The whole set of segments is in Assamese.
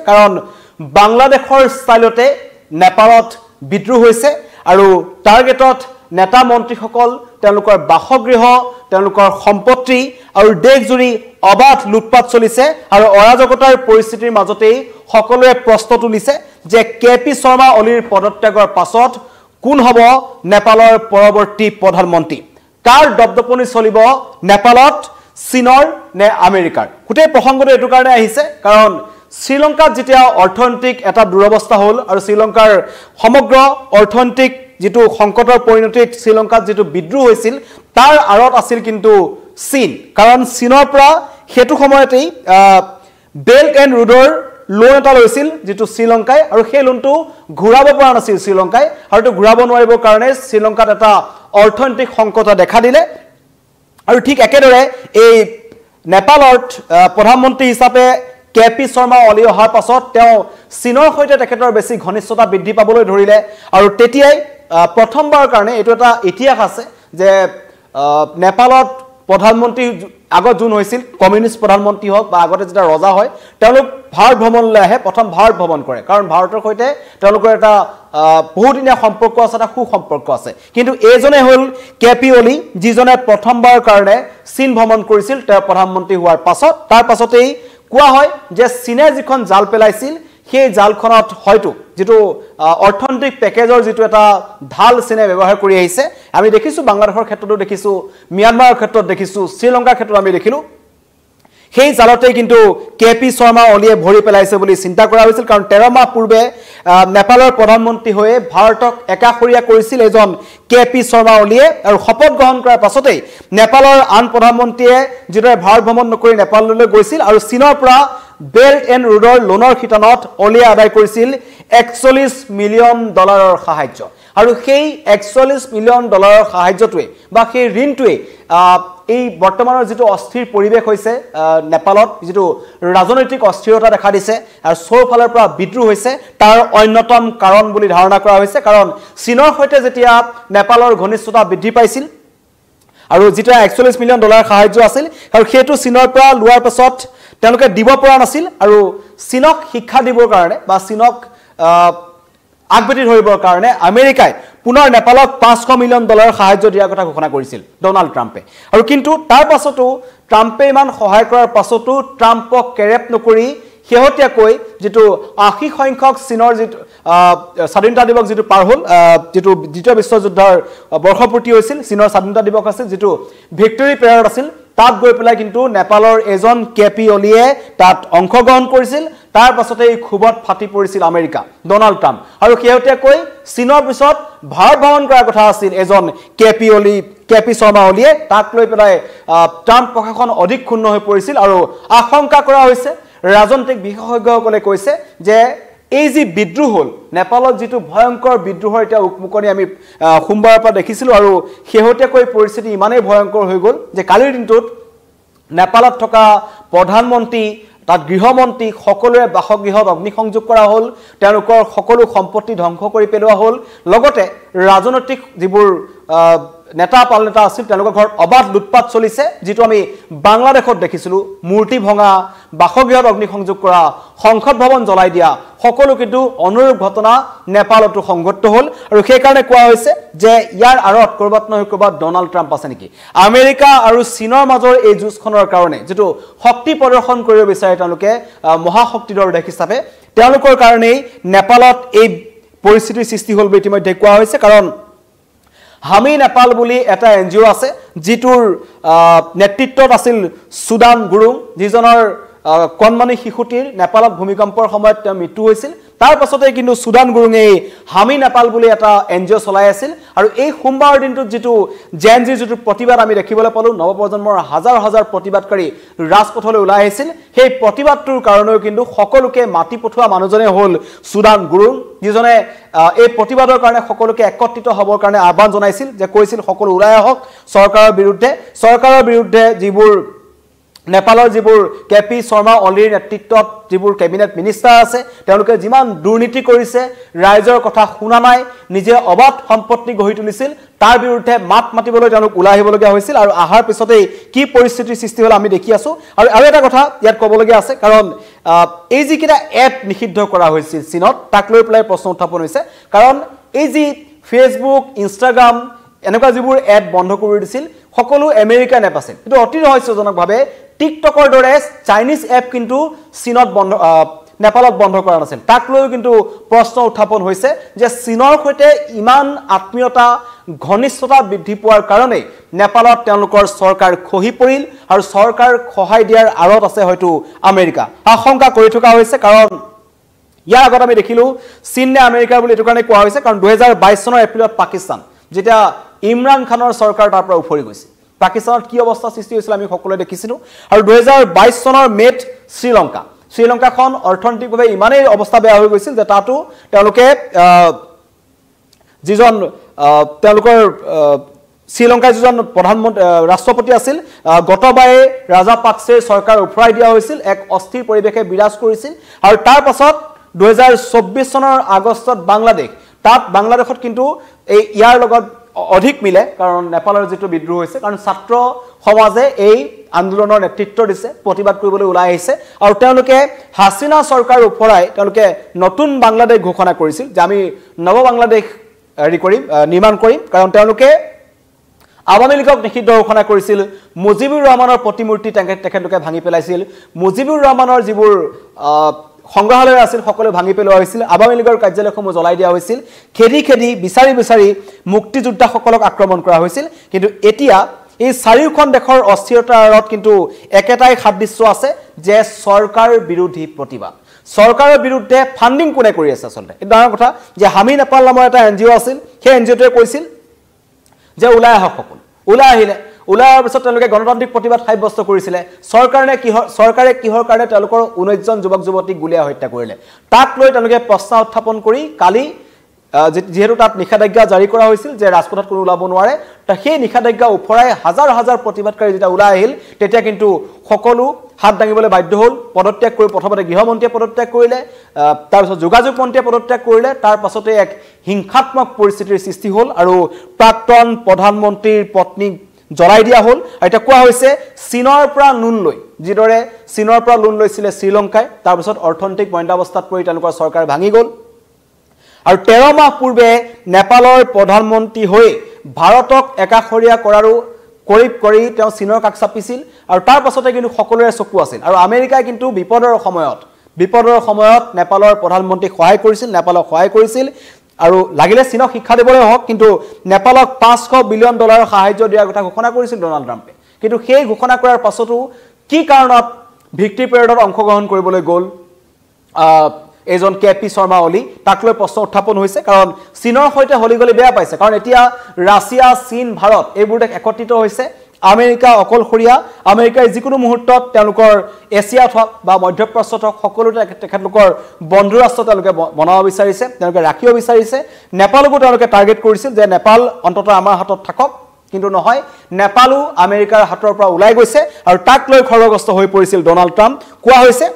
কাৰণ বাংলাদেশৰ ষ্টাইলতে নেপালত বিদ্ৰোহ হৈছে আৰু টাৰ্গেটত নেতা মন্ত্ৰীসকল তেওঁলোকৰ বাসগৃহ তেওঁলোকৰ সম্পত্তি আৰু দেশজুৰি অবাধ লুটপাট চলিছে আৰু অৰাজকতাৰ পৰিস্থিতিৰ মাজতেই সকলোৱে প্ৰশ্ন তুলিছে যে কেপি শৰ্মা অলিৰ পদত্যাগৰ পাছত কোন হ'ব নেপালৰ পৰৱৰ্তী প্ৰধানমন্ত্ৰী কাৰ দপদপনি চলিব নেপালত চীনৰ নে আমেৰিকাৰ গোটেই প্ৰসংগটো এটো কাৰণে আহিছে কাৰণ শ্ৰীলংকাত যেতিয়া অৰ্থনৈতিক এটা দুৰৱস্থা হ'ল আৰু শ্ৰীলংকাৰ সমগ্ৰ অৰ্থনৈতিক যেটো সংকটৰ পৰিণতিত শ্ৰীলংকাত যেটো বিদ্ৰোহ হৈছিল তাৰ আৰত আছিল কিন্তু চীন কাৰণ চীনৰ পৰা হেতু সময়তেই বেল্ট এণ্ড ৰোডৰ লোন এটা লৈছিল যেটো শ্ৰীলংকাই আৰু সেই লোনটো ঘূৰাব পৰা নাছিল শ্ৰীলংকাই আৰু তো ঘূৰাব নোৱাৰিবৰ কাৰণে শ্ৰীলংকাত এটা অৰ্থনৈতিক সংকট দেখা দিলে আৰু ঠিক একেদৰে এই নেপালত প্ৰধানমন্ত্ৰী হিচাপে কেপি শৰ্মা অলি অহাৰ পাছত তেওঁ চীনৰ সৈতে তেখেতৰ বেছি ঘনিষ্ঠতা বৃদ্ধি পাবলৈ ধৰিলে আৰু তেতিয়াই প্ৰথমবাৰৰ কাৰণে এটো এটা ইতিহাস আছে যে নেপালত প্ৰধানমন্ত্ৰী আগত জুন হৈছিল কমিউনিষ্ট প্ৰধানমন্ত্ৰী হওক বা আগতে যেটা ৰজা হয় তেওঁলোক ভাৰত ভ্ৰমণলৈ আহে প্ৰথম ভাৰত ভ্ৰমণ কৰে কাৰণ ভাৰতৰ সৈতে তেওঁলোকৰ এটা বহুদিনীয়া সম্পৰ্ক আছে এটা সুসম্পৰ্ক আছে কিন্তু এজনে হ'ল কেপি অলি যিজনে প্ৰথমবাৰৰ কাৰণে চীন ভ্ৰমণ কৰিছিল তেওঁ প্ৰধানমন্ত্ৰী হোৱাৰ পাছত তাৰ পাছতেই কোৱা হয় যে চীনে যিখন জাল পেলাইছিল সেই জালখনত হয়তো যেটো অৰ্থনৈতিক প্যাকেজৰ যেটো এটা ঢাল চীনে ব্যৱহাৰ কৰি আহিছে আমি দেখিছো বাংলাদেশৰ ক্ষেত্ৰতো দেখিছো মিয়ানমাৰৰ ক্ষেত্ৰত দেখিছো শ্ৰীলংকাৰ ক্ষেত্ৰত আমি দেখিলো সেই জালতে কিন্তু কেপি শৰ্মা অলিয়ে ভৰি পেলাইছে বুলি চিন্তা কৰা হৈছিল কাৰণ 13 মাহ পূৰ্বে নেপালৰ প্ৰধানমন্ত্ৰী হৈ ভাৰতক একাখৰীয়া কৰিছিল এজন কেপি শৰ্মা অলিয়ে আৰু শপত গ্ৰহণ কৰাৰ পাছতেই নেপালৰ আন প্ৰধানমন্ত্ৰীয়ে যেটা ভাৰত ভ্ৰমণ নকৰি নেপাললৈ গৈছিল আৰু চীনৰ পৰা বেল্ট এণ্ড ৰোডৰ লোনৰ খিতানত অলিয়ে আদায় কৰিছিল $41 মিলিয়ন সাহায্য আৰু সেই $41 মিলিয়ন সাহায্যটোৱে বা সেই ঋণটোৱে এই বৰ্তমানৰ যেটো অস্থিৰ পৰিবেশ হৈছে নেপালত যেটো ৰাজনৈতিক অস্থিৰতা দেখা দিছে আৰু সৌফালৰ পৰা বিদ্ৰোহ হৈছে তাৰ অন্যতম কাৰণ বুলি ধাৰণা কৰা হৈছে কাৰণ চীনৰ সৈতে যেতিয়া নেপালৰ ঘনিষ্ঠতা বৃদ্ধি পাইছিল আৰু যেটা $41 মিলিয়ন সাহায্য আছিল আৰু হেতু চীনৰ পৰা লোৱাৰ পাছত তেওঁলোকে দিব পৰা নাছিল আৰু চীনক শিক্ষা দিবৰ কাৰণে বা চীনক আগবেটি ধৰিবৰ কাৰণে আমেৰিকাই পুনৰ নেপালক $500 মিলিয়ন সাহায্য দিয়াৰ কথা ঘোষণা কৰিছিল ডোনাল্ড ট্ৰাম্পে আৰু কিন্তু তাৰ পাছতো ট্ৰাম্পে ইমান সহায় কৰাৰ পাছতো ট্ৰাম্পক কেৰেপ নকৰি হেহতিয়াকৈ যেটো 80 সংখ্যক চীনৰ যেটো স্বাধীনতা দিৱস যেটো পাৰ হ'ল যেটো দ্বিতীয় বিশ্বযুদ্ধৰ বৰ্ষপূৰ্তি হৈছিল চীনৰ স্বাধীনতা দিৱস আছিল যেটো ভিক্টৰী পেৰেড আছিল তাত গৈ পেলাই কিন্তু নেপালৰ এজন কেপি অলিয়ে তাত অংশগ্ৰহণ কৰিছিল তাৰ পাছতে এই খুবত ফাটি পৰিছিল আমেৰিকা ডোনাল্ড ট্ৰাম্প আৰু হেহতিয়াকৈ চীনৰ পিছত ভাৰত ভ্ৰমণ কৰাৰ কথা আছিল এজন কেপি শৰ্মা অলিয়ে তাক লৈ পেলাই ট্ৰাম্প প্ৰশাসন অধিক ক্ষুণ্ণ হৈ পৰিছিল আৰু আশংকা কৰা হৈছে ৰাজনৈতিক বিশেষজ্ঞসকলে কৈছে যে এই যে বিদ্ৰোহ হ'ল নেপালত যেটো ভয়ংকৰ বিদ্ৰোহৰ এটা উকমুকনি আমি সোমবাৰৰ পৰা দেখিছিলো আৰু হেহতিয়াকৈ পৰিস্থিতি ইমানেই ভয়ংকৰ হৈ গ'ল যে কালিৰ দিনটোত নেপালত থকা প্ৰধানমন্ত্ৰী তাত গৃহমন্ত্ৰী সকলোৰে বাসগৃহত অগ্নিসংযোগ কৰা হ'ল তেওঁলোকৰ সকলো সম্পত্তি ধ্বংস কৰি পেলোৱা হ'ল লগতে ৰাজনৈতিক যিবোৰ নেতা পালনেতা আছিল তেওঁলোকৰ ঘৰত অবাধ লুটপাট চলিছে যেটো আমি বাংলাদেশত দেখিছিলো মূৰ্তি ভঙা বাসগৃহত অগ্নিসংযোগ কৰা সংসদ ভৱন জ্বলাই দিয়া সকলো কিন্তু অনুৰূপ ঘটনা নেপালতো সংঘটিত হ'ল আৰু সেই কাৰণে কোৱা হৈছে যে ইয়াৰ আৰত কৰবাত নহয় কৰবাত ডোনাল্ড ট্ৰাম্প আছে নেকি আমেৰিকা আৰু চীনৰ মাজৰ এই যুঁজখনৰ কাৰণে যেটো শক্তি প্ৰদৰ্শন কৰিব বিচাৰে তেওঁলোকে মহাশক্তিধৰ দেশ হিচাপে তেওঁলোকৰ কাৰণেই নেপালত এই পৰিস্থিতিৰ সৃষ্টি হ'ল বুলি ইতিমধ্যে কোৱা হৈছে কাৰণ হামি নেপাল বুলি এটা এনজিও আছে যেটোৰ নেতৃত্বত আছিল সুদান গুৰুং যিজনৰ কণমানি শিশুটিৰ নেপালত ভূমিকম্পৰ সময়ত মৃত্যু হৈছিল তাৰ পাছতে কিন্তু সুদান গুৰুঙে হামি নেপাল বুলি এটা এনজিও চলাই আছিল আৰু এই সোমবাৰৰ দিনটোত যেটো জেনজি যেটো প্ৰতিবাদ আমি দেখিবলৈ পালো নৱপ্ৰজন্মৰ হাজাৰ হাজাৰ প্ৰতিবাদকাৰী ৰাজপথলৈ ওলাই আহিছিল সেই প্ৰতিবাদটোৰ কাৰণেও কিন্তু সকলোকে মাটি পঠোৱা মানুহজনে হ'ল সুদান গুৰুং যিজনে এই প্ৰতিবাদৰ কাৰণে সকলোকে একত্ৰিত হ'বৰ কাৰণে আহ্বান জনাইছিল যে কৈছিল সকলো ওলাই আহক চৰকাৰৰ বিৰুদ্ধে যিবোৰ নেপালৰ যিবোৰ কেপি শৰ্মা অলিৰ নেতৃত্বত যিবোৰ কেবিনেট মিনিষ্টাৰ আছে তেওঁলোকে যিমান দুৰ্নীতি কৰিছে ৰাইজৰ কথা শুনা নাই নিজে অবাধ সম্পত্তি গঢ়ি তুলিছিল তাৰ বিৰুদ্ধে মাত মাতিবলৈ তেওঁলোক ওলাই আহিবলগীয়া হৈছিল আৰু আহাৰ পিছতেই কি পৰিস্থিতিৰ সৃষ্টি হ'ল আমি দেখি আছো আৰু এটা কথা ইয়াত ক'বলগীয়া আছে কাৰণ এই যিকেইটা এপ নিষিদ্ধ কৰা হৈছিল চীনত তাক লৈ পেলাই প্ৰশ্ন উত্থাপন হৈছে কাৰণ এই যি ফেচবুক ইনষ্টাগ্ৰাম এনেকুৱা যিবোৰ এপ বন্ধ কৰি দিছিল সকলো আমেৰিকান এপ আছিল কিন্তু অতি ৰহস্যজনকভাৱে টিকটকৰ দৰে চাইনিজ এপ কিন্তু চীনত বন্ধ নেপালত বন্ধ কৰা নাছিল তাক লৈ কিন্তু প্ৰশ্ন উত্থাপন হৈছে যে চীনৰ সৈতে ইমান আত্মীয়তা ঘনিষ্ঠতা বৃদ্ধি পোৱাৰ কাৰণে নেপালত তেওঁলোকৰ চৰকাৰ খহি পৰিল আৰু চৰকাৰ খহাই দিয়াৰ আৰত আছে হয়তো আমেৰিকা আশংকা কৰি থকা হৈছে কাৰণ ইয়াৰ আগত আমি দেখিলো চীন নে আমেৰিকা বুলি এটো কাৰণে কোৱা হৈছে কাৰণ 2022 চনৰ এপ্ৰিলত পাকিস্তান যেতিয়া ইমৰান খানৰ চৰকাৰ তাৰ পৰা উফৰি গৈছিল পাকিস্তানত কি অৱস্থা সৃষ্টি হৈছিল আমি সকলোৱে দেখিছিলো আৰু 2022 চনৰ মেত শ্ৰীলংকাখন অৰ্থনৈতিকভাৱে ইমানেই অৱস্থা বেয়া হৈ গৈছিল যে তাতো তেওঁলোকে যিজন তেওঁলোকৰ শ্ৰীলংকাৰ যিজন প্ৰধানমন্ত্ৰী ৰাষ্ট্ৰপতি আছিল গতবাৰে ৰাজাপাকছেৰ চৰকাৰ উফৰাই দিয়া হৈছিল এক অস্থিৰ পৰিৱেশে বিৰাজ কৰিছিল আৰু তাৰ পাছত 2024 চনৰ আগষ্টত বাংলাদেশত কিন্তু এই ইয়াৰ লগত অধিক মিলে কাৰণ নেপালৰ যেটো বিদ্ৰোহ হৈছে কাৰণ ছাত্ৰ সমাজে এই আন্দোলনৰ নেতৃত্ব দিছে প্ৰতিবাদ কৰিবলৈ ওলাই আহিছে আৰু তেওঁলোকে হাসিনা চৰকাৰ উপৰাই তেওঁলোকে নতুন বাংলাদেশ ঘোষণা কৰিছিল যে আমি নৱ বাংলাদেশ নিৰ্মাণ কৰিম কাৰণ তেওঁলোকে আৱামী লীগক নিষিদ্ধ ঘোষণা কৰিছিল মুজিবুৰ ৰহমানৰ প্ৰতিমূৰ্তি তেখেতলোকে ভাঙি পেলাইছিল মুজিবুৰ ৰহমানৰ যিবোৰ সংগ্ৰহালয় আছিল সকলো ভাঙি পেলোৱা হৈছিল আৱামী লীগৰ কাৰ্যালয়সমূহ জ্বলাই দিয়া হৈছিল খেদি বিচাৰি মুক্তিযোদ্ধাসকলক আক্ৰমণ কৰা হৈছিল কিন্তু এতিয়া এই চাৰিওখন দেশৰ অস্থিৰতাৰ আৰত কিন্তু একেটাই সাদৃশ্য আছে যে চৰকাৰ বিৰোধী প্ৰতিবাদ চৰকাৰৰ বিৰুদ্ধে ফান্ডিং কোনে কৰি আছে আচলতে এটা ডাঙৰ কথা যে হামি নেপাল নামৰ এটা এনজিও আছিল সেই এনজিওটোৱে কৈছিল যে ওলাই আহক সকলো ওলাই আহিলে ওলাৰ পিছত তেওঁলোকে গণতান্ত্ৰিক প্ৰতিবাদ সাব্যস্ত কৰিছিলে চৰকাৰে কিহৰ কাৰণে তেওঁলোকৰ 19 জন যুৱক যুৱতীক গুলীয়া হত্যা কৰিলে তাক লৈ তেওঁলোকে প্ৰশ্ন উত্থাপন কৰি কালি যেহেতু তাত নিষেধাজ্ঞা জাৰি কৰা হৈছিল যে ৰাজপথত কোনো ওলাব নোৱাৰে তা সেই নিষেধাজ্ঞা উপৰাই হাজাৰ হাজাৰ প্ৰতিবাদকাৰী যেতিয়া ওলাই আহিল তেতিয়া কিন্তু সকলো হাত দাঙিবলৈ বাধ্য হ'ল পদত্যাগ কৰি প্ৰথমতে গৃহমন্ত্ৰীয়ে পদত্যাগ কৰিলে তাৰ পিছত যোগাযোগ মন্ত্ৰীয়ে পদত্যাগ কৰিলে তাৰ পাছতে এক হিংসাত্মক পৰিস্থিতিৰ সৃষ্টি হ'ল আৰু প্ৰাক্তন প্ৰধানমন্ত্ৰীৰ পত্নীক জ্বলাই দিয়া হ'ল এটা কোৱা হৈছে চীনৰ পৰা লোন লৈছিলে শ্ৰীলংকাই তাৰ পিছত অৰ্থনৈতিক মন্দাৱস্থাত পৰি তেওঁলোকৰ চৰকাৰ ভাঙি গ'ল আৰু 13 মাহ পূৰ্বে নেপালৰ প্ৰধানমন্ত্ৰী হৈ ভাৰতক একাখৰীয়া কৰি তেওঁ চীনৰ কাষ চাপিছিল আৰু তাৰ পাছতে কিন্তু সকলোৰে চকু আছিল আৰু আমেৰিকাই কিন্তু বিপদৰ সময়ত নেপালৰ প্ৰধানমন্ত্ৰীক নেপালক সহায় কৰিছিল আৰু লাগিলে চীনক শিক্ষা দিবলৈ হওক কিন্তু নেপালক $500 বিলিয়ন সাহায্য দিয়াৰ কথা ঘোষণা কৰিছিল ডোনাল্ড ট্ৰাম্পে কিন্তু সেই ঘোষণা কৰাৰ পাছতো কি কাৰণত ভিক্টৰী পেৰেডত অংশগ্ৰহণ কৰিবলৈ গ'ল এজন কেপি শৰ্মা অলি তাক লৈ প্ৰশ্ন উত্থাপন হৈছে কাৰণ চীনৰ সৈতে হলিগলি বেয়া পাইছে কাৰণ এতিয়া ৰাছিয়া চীন ভাৰত এইবোৰ দেশ একত্ৰিত হৈছে আমেৰিকা অকলশৰীয়া আমেৰিকাৰ যিকোনো মুহূৰ্তত তেওঁলোকৰ এছিয়াত হওক বা মধ্যপ্ৰাচ্যত হওক সকলোতে তেখেতলোকৰ বন্ধু ৰাষ্ট্ৰ তেওঁলোকে বনাব বিচাৰিছে তেওঁলোকে ৰাখিব বিচাৰিছে নেপালকো তেওঁলোকে টাৰ্গেট কৰিছিল যে নেপাল অন্তত আমাৰ হাতত থাকক কিন্তু নহয় নেপালো আমেৰিকাৰ হাতৰ পৰা ওলাই গৈছে আৰু তাক লৈ খৰগস্ত হৈ পৰিছিল ডোনাল্ড ট্ৰাম্প কোৱা হৈছে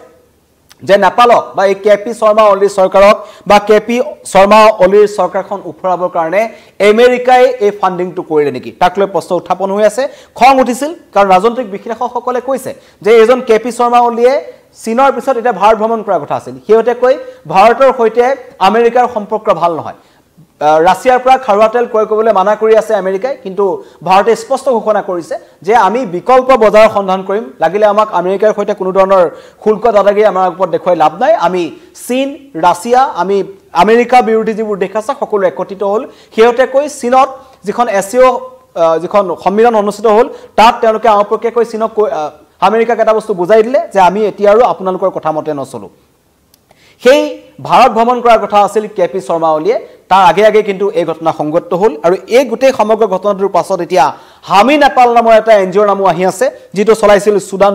যে নেপালক বা এই কেপি শৰ্মা অলিৰ চৰকাৰক বা কেপি শৰ্মা অলিৰ চৰকাৰখন উফৰাবৰ কাৰণে আমেৰিকাই এই ফান্ডিংটো কৰিলে নেকি তাক লৈ প্ৰশ্ন উত্থাপন হৈ আছে খং উঠিছিল কাৰণ ৰাজনৈতিক বিশ্লেষকসকলে কৈছে যে এজন কেপি শৰ্মা অলিয়ে চীনৰ পিছত এটা ভাৰত ভ্ৰমণ কৰাৰ কথা আছিল সিহঁতে কৈ ভাৰতৰ সৈতে আমেৰিকাৰ সম্পৰ্ক ভাল নহয় ৰাছিয়াৰ পৰা খাৰুৱা তেল ক্ৰয় কৰিবলৈ মানা কৰি আছে আমেৰিকাই কিন্তু ভাৰতে স্পষ্ট ঘোষণা কৰিছে যে আমি বিকল্প বজাৰ সন্ধান কৰিম লাগিলে আমাক আমেৰিকাৰ সৈতে কোনো ধৰণৰ শুল্ক দাদাগিৰি আমাৰ ওপৰত দেখুৱাই লাভ নাই আমি চীন ৰাছিয়া আমি আমেৰিকা বিৰোধী যিবোৰ দেশ আছে সকলো একত্ৰিত হ'ল সিহঁতে কৈ চীনত যিখন এছিঅ যিখন সন্মিলন অনুষ্ঠিত হ'ল তাত তেওঁলোকে আমপক্ষে কৈ চীনক আমেৰিকাক এটা বস্তু বুজাই দিলে যে আমি এতিয়া আৰু আপোনালোকৰ কথা মতে নচলো সেই ভাৰত ভ্ৰমণ কৰাৰ কথা আছিল কেপি শৰ্মা অলিয়ে তাৰ আগে কিন্তু এই ঘটনা সংগত হ'ল আৰু এই গোটেই সমগ্ৰ ঘটনাটোৰ পাছত এতিয়া হামি নেপাল নামৰ এটা এনজিঅ'ৰ নামো আহি আছে যিটো চলাইছিল সুদান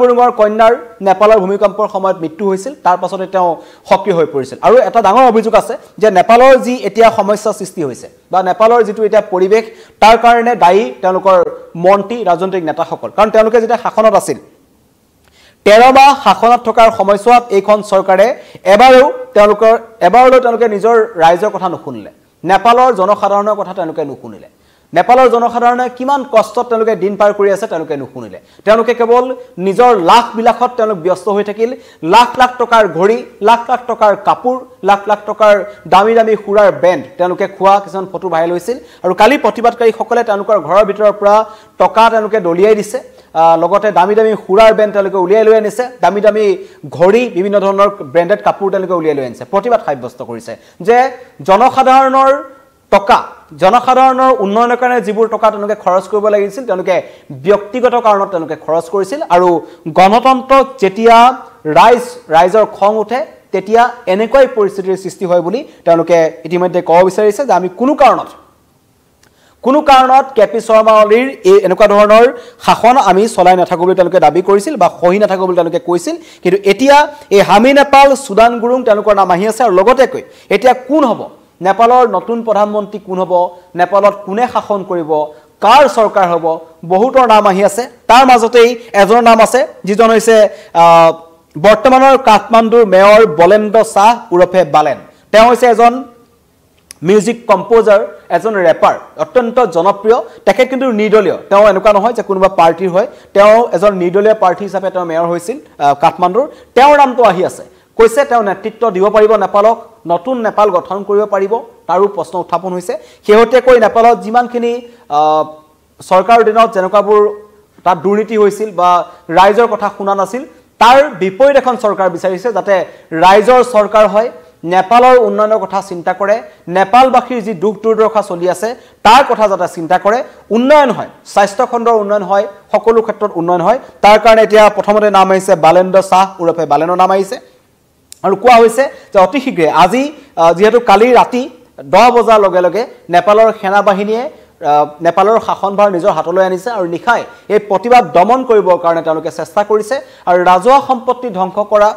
গুৰুঙৰ কন্যাৰ নেপালৰ ভূমিকম্পৰ সময়ত মৃত্যু হৈছিল তাৰ পাছতে তেওঁ সক্ৰিয় হৈ পৰিছিল আৰু এটা ডাঙৰ অভিযোগ আছে যে নেপালৰ যি এতিয়া সমস্যা সৃষ্টি হৈছে বা নেপালৰ যিটো এতিয়া পৰিৱেশ তাৰ কাৰণে দায়ী তেওঁলোকৰ মন্ত্ৰী ৰাজনৈতিক নেতাসকল কাৰণ তেওঁলোকে যেতিয়া শাসনত আছিল 13 মাহ শাসনত থকাৰ সময়ছোৱাত এইখন চৰকাৰে এবাৰলৈ তেওঁলোকে নিজৰ ৰাইজৰ কথা নুশুনিলে নেপালৰ জনসাধাৰণৰ কথা তেওঁলোকে নুশুনিলে নেপালৰ জনসাধাৰণে কিমান কষ্টত তেওঁলোকে দিন পাৰ কৰি আছে তেওঁলোকে নুশুনিলে তেওঁলোকে কেৱল নিজৰ লাখ বিলাখত তেওঁলোক ব্যস্ত হৈ থাকিল লাখ লাখ টকাৰ ঘড়ী লাখ লাখ টকাৰ কাপোৰ লাখ লাখ টকাৰ দামী দামী খুৰাৰ বেণ্ড তেওঁলোকে খোৱা কিছুমান ফটো ভাইৰেল হৈছিল আৰু কালি প্ৰতিবাদকাৰীসকলে তেওঁলোকৰ ঘৰৰ ভিতৰৰ পৰা টকা তেওঁলোকে দলিয়াই দিছে লগতে দামী দামী খুৰাৰ বেণ্ড তেওঁলোকে উলিয়াই লৈ আনিছে দামী দামী ঘড়ী বিভিন্ন ধৰণৰ ব্ৰেণ্ডেড কাপোৰ তেওঁলোকে উলিয়াই লৈ আনিছে প্ৰতিবাদ সাব্যস্ত কৰিছে যে জনসাধাৰণৰ টকা জনসাধাৰণৰ উন্নয়নৰ কাৰণে যিবোৰ টকা তেওঁলোকে খৰচ কৰিব লাগিছিল তেওঁলোকে ব্যক্তিগত কাৰণত তেওঁলোকে খৰচ কৰিছিল আৰু গণতন্ত্ৰ যেতিয়া ৰাইজৰ খং উঠে তেতিয়া এনেকৈ পৰিস্থিতিৰ সৃষ্টি হয় বুলি তেওঁলোকে ইতিমধ্যে ক'ব বিচাৰিছে যে আমি কোনো কাৰণত কেপি শৰ্মা অলিৰ এই এনেকুৱা ধৰণৰ শাসন আমি চলাই নাথাকো বুলি তেওঁলোকে দাবী কৰিছিল বা সহি নাথাকো বুলি তেওঁলোকে কৈছিল কিন্তু এতিয়া এই হামি নেপাল সুদান গুৰুং তেওঁলোকৰ নাম আহি আছে আৰু লগতে কৈ এতিয়া কোন হ'ব নেপালৰ নতুন প্ৰধানমন্ত্ৰী কোন হ'ব নেপালত কোনে শাসন কৰিব কাৰ চৰকাৰ হ'ব বহুতৰ নাম আহি আছে তাৰ মাজতেই এজনৰ নাম আছে যিজন হৈছে বৰ্তমানৰ কাঠমাণ্ডুৰ মেয়ৰ বলেন্দ্ৰ শাহ উৰফে বালেন তেওঁ হৈছে এজন মিউজিক কম্পোজাৰ এজন ৰেপাৰ অত্যন্ত জনপ্ৰিয় তেখেত কিন্তু নিৰ্দলীয় তেওঁ এনেকুৱা নহয় যে কোনোবা পাৰ্টিৰ হয় তেওঁ এজন নিৰ্দলীয় প্ৰাৰ্থী হিচাপে তেওঁ মেয়ৰ হৈছিল কাঠমাণ্ডুৰ তেওঁৰ নামটো আহি আছে কৈছে তেওঁ নেতৃত্ব দিব পাৰিব নেপালক নতুন নেপাল গঠন কৰিব পাৰিব তাৰো প্ৰশ্ন উত্থাপন হৈছে শেহতীয়াকৈ নেপালত যিমানখিনি চৰকাৰৰ দিনত যেনেকুৱাবোৰ তাত দুৰ্নীতি হৈছিল বা ৰাইজৰ কথা শুনা নাছিল তাৰ বিপৰীত এখন চৰকাৰ বিচাৰিছে যাতে ৰাইজৰ চৰকাৰ হয় নেপালৰ উন্নয়নৰ কথা চিন্তা কৰে নেপালবাসীৰ যি দুখ দুৰ্দশা চলি আছে তাৰ কথা যাতে চিন্তা কৰে উন্নয়ন হয় স্বাস্থ্য খণ্ডৰ উন্নয়ন হয় সকলো ক্ষেত্ৰত উন্নয়ন হয় তাৰ কাৰণে এতিয়া প্ৰথমতে নাম আহিছে বালেন্দ্ৰ শাহ উৰফে বালেনৰ নাম আহিছে আৰু কোৱা হৈছে যে অতি শীঘ্ৰে আজি যেহেতু কালি ৰাতি 10 বজাৰ লগে লগে নেপালৰ সেনাবাহিনীয়ে নেপালৰ শাসনভাৰ নিজৰ হাতলৈ আনিছে আৰু নিখাই এই প্ৰতিবাদ দমন কৰিবৰ কাৰণে তেওঁলোকে চেষ্টা কৰিছে আৰু ৰাজহুৱা সম্পত্তি ধ্বংস কৰা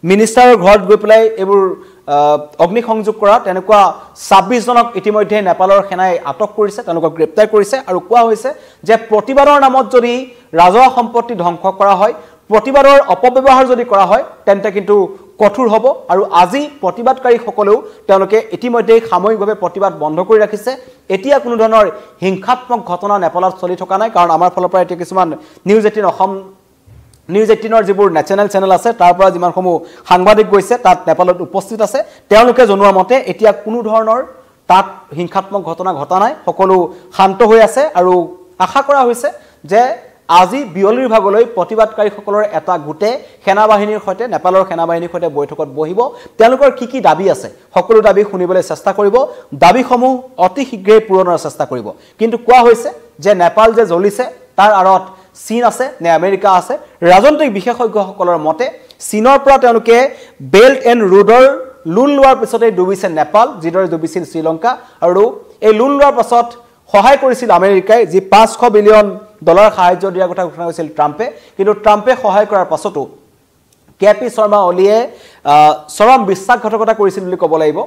মিনিষ্টাৰৰ ঘৰত গৈ পেলাই এইবোৰ অগ্নিসংযোগ কৰা তেনেকুৱা 26 জনক ইতিমধ্যে নেপালৰ সেনাই আটক কৰিছে তেওঁলোকক গ্ৰেপ্তাৰ কৰিছে আৰু কোৱা হৈছে যে প্ৰতিবাদৰ নামত যদি ৰাজহুৱা সম্পত্তি ধ্বংস কৰা হয় প্ৰতিবাদৰ অপব্যৱহাৰ যদি কৰা হয় তেন্তে কিন্তু কঠোৰ হ'ব আৰু আজি প্ৰতিবাদকাৰীসকলেও তেওঁলোকে ইতিমধ্যে সাময়িকভাৱে প্ৰতিবাদ বন্ধ কৰি ৰাখিছে এতিয়া কোনো ধৰণৰ হিংসাত্মক ঘটনা নেপালত চলি থকা নাই কাৰণ আমাৰ ফালৰ পৰা এতিয়া কিছুমান নিউজ 18 অসম নিউজ 18ৰ যিবোৰ নেচনেল চেনেল আছে তাৰ পৰা যিমানসমূহ সাংবাদিক গৈছে তাত নেপালত উপস্থিত আছে তেওঁলোকে জনোৱা মতে এতিয়া কোনো ধৰণৰ তাত হিংসাত্মক ঘটনা ঘটা নাই সকলো শান্ত হৈ আছে আৰু আশা কৰা হৈছে যে আজি বিয়লিৰ ভাগলৈ প্ৰতিবাদকাৰীসকলৰ এটা গুটে সেনাবাহিনীৰ সৈতে নেপালৰ সেনাবাহিনীৰ সৈতে বৈঠকত বহিব তেওঁলোকৰ কি দাবী আছে সকলো দাবী শুনিবলৈ চেষ্টা কৰিব দাবীসমূহ অতি শীঘ্ৰেই পূৰণৰ চেষ্টা কৰিব কিন্তু কোৱা হৈছে যে নেপাল যে জ্বলিছে তাৰ আৰত চীন আছে নে আমেৰিকা আছে ৰাজনৈতিক বিশেষজ্ঞসকলৰ মতে চীনৰ পৰা তেওঁলোকে বেল্ট এণ্ড ৰোডৰ লোন লোৱাৰ পিছতে ডুবিছে নেপাল যিদৰে ডুবিছিল শ্ৰীলংকা আৰু এই লোন লোৱাৰ পাছত সহায় কৰিছিল আমেৰিকাই যি $500 বিলিয়ন সাহায্য দিয়াৰ কথা ঘোষণা কৰিছিল ট্ৰাম্পে কিন্তু ট্ৰাম্পে সহায় কৰাৰ পাছতো কেপি শৰ্মা অলিয়ে চৰম বিশ্বাসঘাতকতা কৰিছিল বুলি ক'ব লাগিব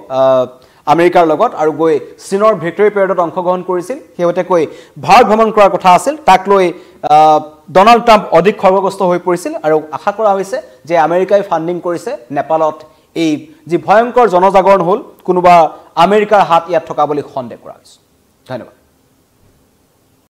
আমেৰিকাৰ লগত আৰু গৈ চীনৰ ভিক্টৰী পেৰেডত অংশগ্ৰহণ কৰিছিল শেহতীয়াকৈ ভাৰত ভ্ৰমণ কৰাৰ কথা আছিল তাক লৈ ডনাল্ড ট্ৰাম্প অধিক খৰ্বগ্ৰস্ত হৈ পৰিছিল আৰু আশা কৰা হৈছে যে আমেৰিকাই ফাণ্ডিং কৰিছে নেপালত এই যি ভয়ংকৰ জনজাগৰণ হ'ল কোনোবা আমেৰিকাৰ হাত ইয়াত থকা বুলি সন্দেহ কৰা হৈছে ধন্যবাদ